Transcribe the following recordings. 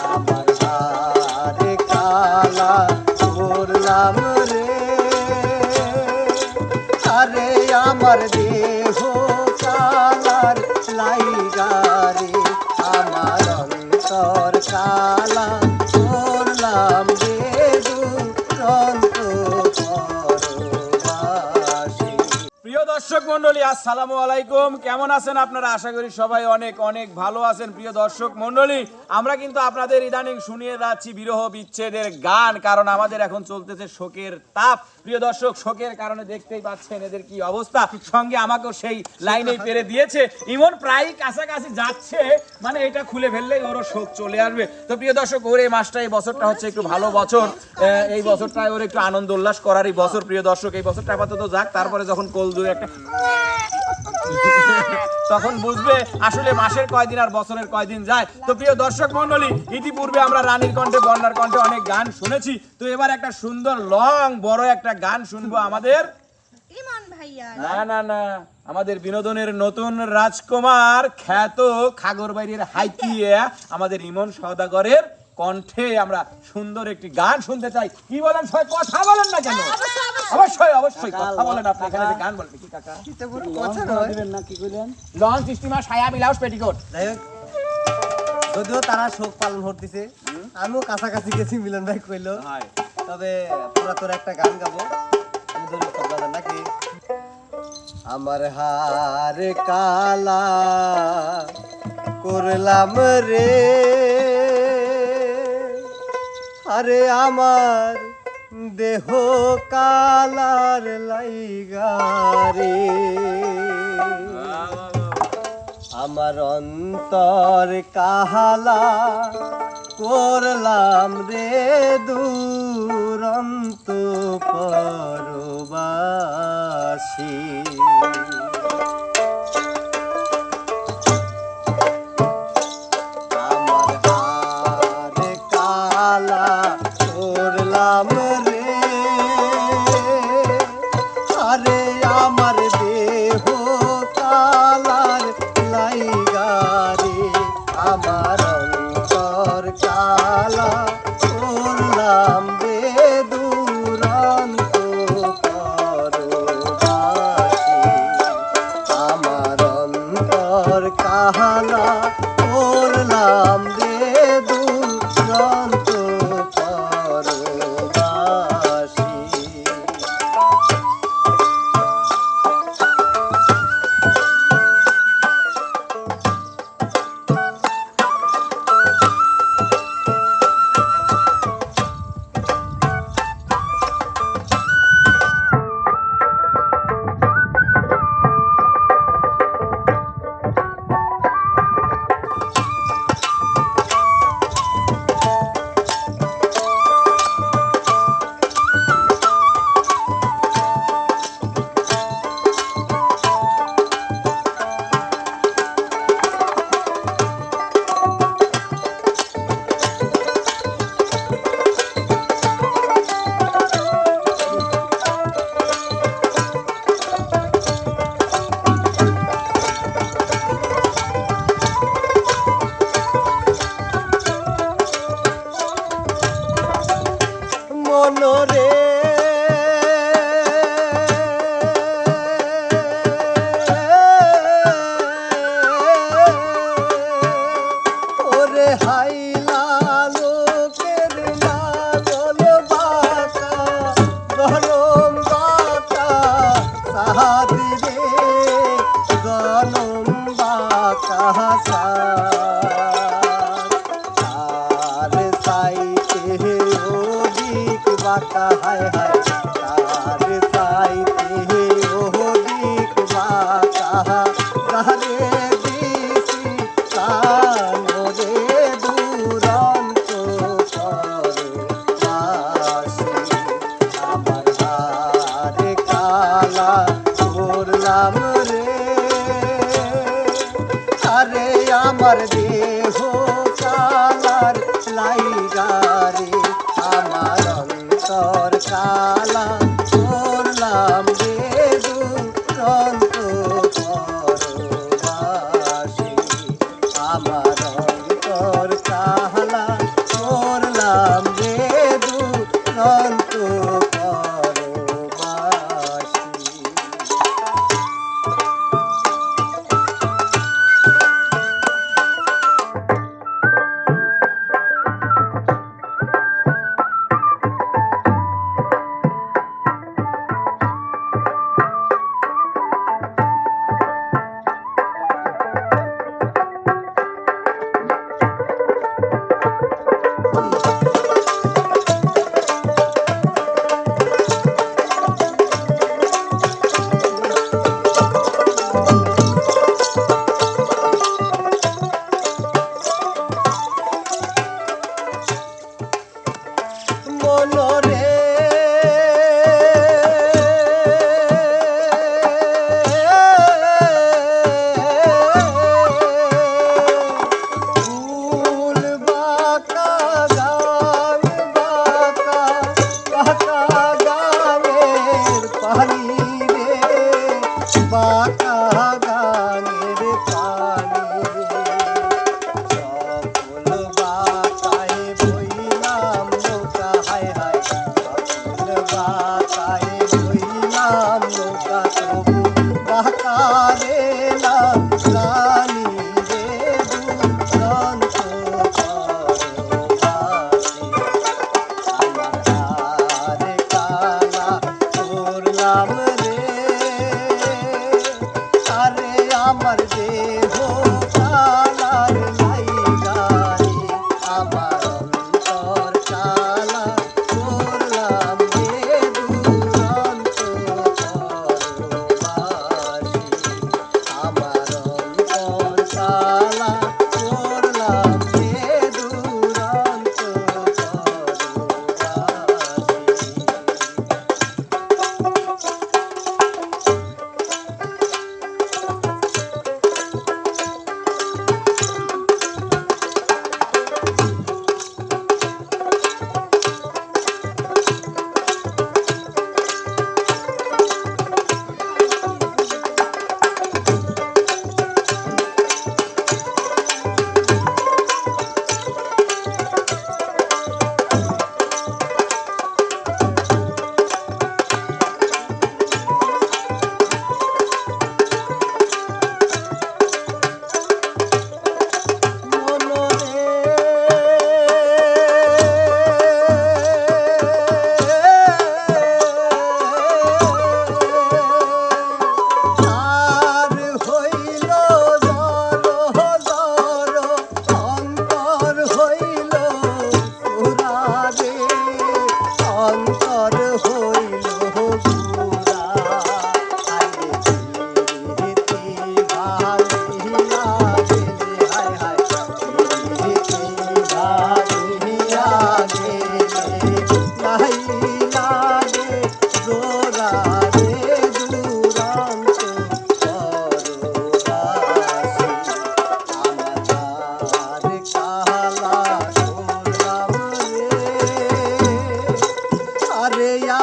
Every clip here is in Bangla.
আমার হারে কালা করলাম রে, আরে আমার দেহ কালার লাইগারে, আমার অন্তর কালা করলাম রে দুরন্ত পরবাসী। প্রিয় দর্শক মন্ডলী, আসসালামু আলাইকুম। কেমন আছেন আপনারা? আশা করি সবাই অনেক অনেক ভালো আছেন। প্রিয় দর্শক মন্ডলী, আমরা কিন্তু আপনাদের ইদানিং শুনিয়ে যাচ্ছি বিরহ বিচ্ছেদের গান, কারণ আমাদের এখন চলতেছে শোকের তাপ। প্রিয় দর্শক, শোকের কারণে দেখতেই পাচ্ছেন এদের কি অবস্থা। সঙ্গে আমাকেও সেই লাইনেই পেরে দিয়েছে। ইমন প্রায় কাছাকাছি যাচ্ছে, মানে এটা খুলে ফেললেই ওর শোক চলে আসবে। তো প্রিয় দর্শক, ওর এই মাসটা, এই বছরটা হচ্ছে একটু ভালো বছর। এই বছরটায় ওর একটু আনন্দ উল্লাস করারই বছর। প্রিয় দর্শক, এই বছরটা আপাতত যাক, তারপরে যখন কোলজুড়ে একটা তখন বুঝবে আসলে মাসের কয়দিন আর বছরের কয়দিন যায়। তো প্রিয় দর্শক মন্ডলী, ইতিপূর্বে আমরা রানীর কণ্ঠে, বন্যার কণ্ঠে অনেক গান শুনেছি। তো এবার একটা সুন্দর লং বড় একটা গান শুনবো আমাদের ইমন ভাইয়া। না, আমাদের বিনোদনের নতুন রাজকুমার, খ্যাত খাগড়াবাড়ির হাইকিয়া আমাদের ইমন সওদাগরের কণ্ঠে আমরা সুন্দর একটি গান শুনতে চাই। কি বলেন সবাই? কথা বলেন না কেন? অবশ্যই কথা বলেন। আপনি এখানে যে গান বলেন কি কাকা? কথা দিবেন না, কি কইলেন? লঞ্চ স্টিমার সায়া ব্লাউজ পেটিকোট। যাই হোক, যদিও তারা শোক পালন করতেছে, আমিও কাছাকাছি গেছি, মিলন ভাই কইলো। তবে পুরা তোর একটা গান গাবো, আমি ধরো সব নাকি। আমার হারে কালা করলাম রে, আরে আমার দেহ কালার লাইগারে, আমার অন্তর কাহালা করলাম রে দুরন্ত পরবাসী। আমার হারে কালা করলাম রে, আরে আমার দেহ কালার লাইগারে, আমার অন্তর কালা করলাম রে দুরন্ত পরবাসী। আমার অন্তর কালা করলাম রে দুরন্ত পরবাসী। মনরে ওরে হাইলা লোকের লাগল বাতা, গরম বাতা সাহাদি রে, গরম বাতা আর সাইতে ওদিক বাতা, হায় হায় তার সাইতে ওদিক বাতা, তারে দিছি কানরে দুরন্ত পরবাসী। আমার হারে কালা করলাম রে, আরে আমার দেহ কালার লাইগারে, আমার অন্তর কালা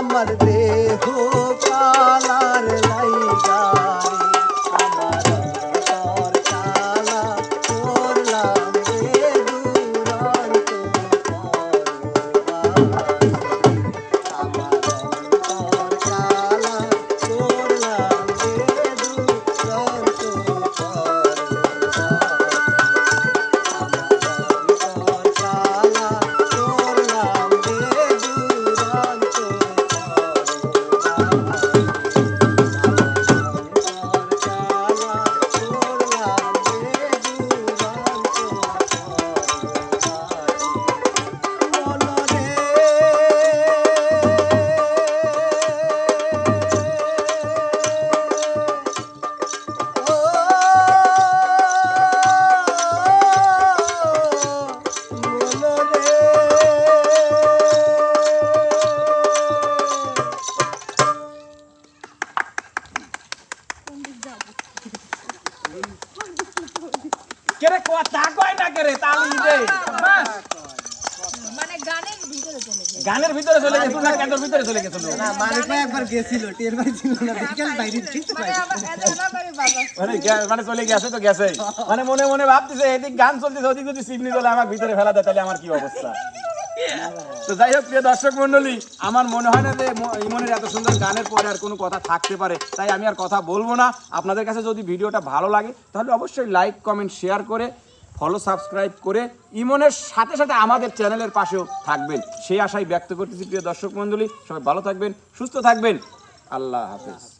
আমার দেহ কালার লাইগা রে, আমার অন্তর কালা করলাম রে দুরন্ত পরবাসী। আমার অন্তর কালা করলাম রে দুরন্ত কেরে কথা কয় না কেরে তালি দে বাস মানে গানের ভিতরে চলে যায়। গানের ভিতরে চলে গেছিল না কেন্দ্রের ভিতরে চলে গেছিল না মালিক ভাই একবার গেছিল টের পাইছিল না দেখেন বাইরে ঠিক মানে আমার এতটা করে বাবা মানে চলে গেছে তো গেছে মানে মনে মনে ভাবতেছে এদিক গান চলতেছে ওদিক যদি সিগনি চলে আমার ভিতরে ফেলা দেয় তাহলে আমার কি অবস্থা। তো যাই হোক প্রিয় দর্শক মন্ডলী, আমার মনে হয় না যে ইমনের এত সুন্দর গানের পরে আর কোনো কথা থাকতে পারে, তাই আমি আর কথা বলবো না। আপনাদের কাছে যদি ভিডিওটা ভালো লাগে তাহলে অবশ্যই লাইক কমেন্ট শেয়ার করে ফলো সাবস্ক্রাইব করে ইমনের সাথে সাথে আমাদের চ্যানেলের পাশেও থাকবেন সেই আশাই ব্যক্ত করতেছি। প্রিয় দর্শক মন্ডলী, সবাই ভালো থাকবেন, সুস্থ থাকবেন, আল্লাহ হাফেজ।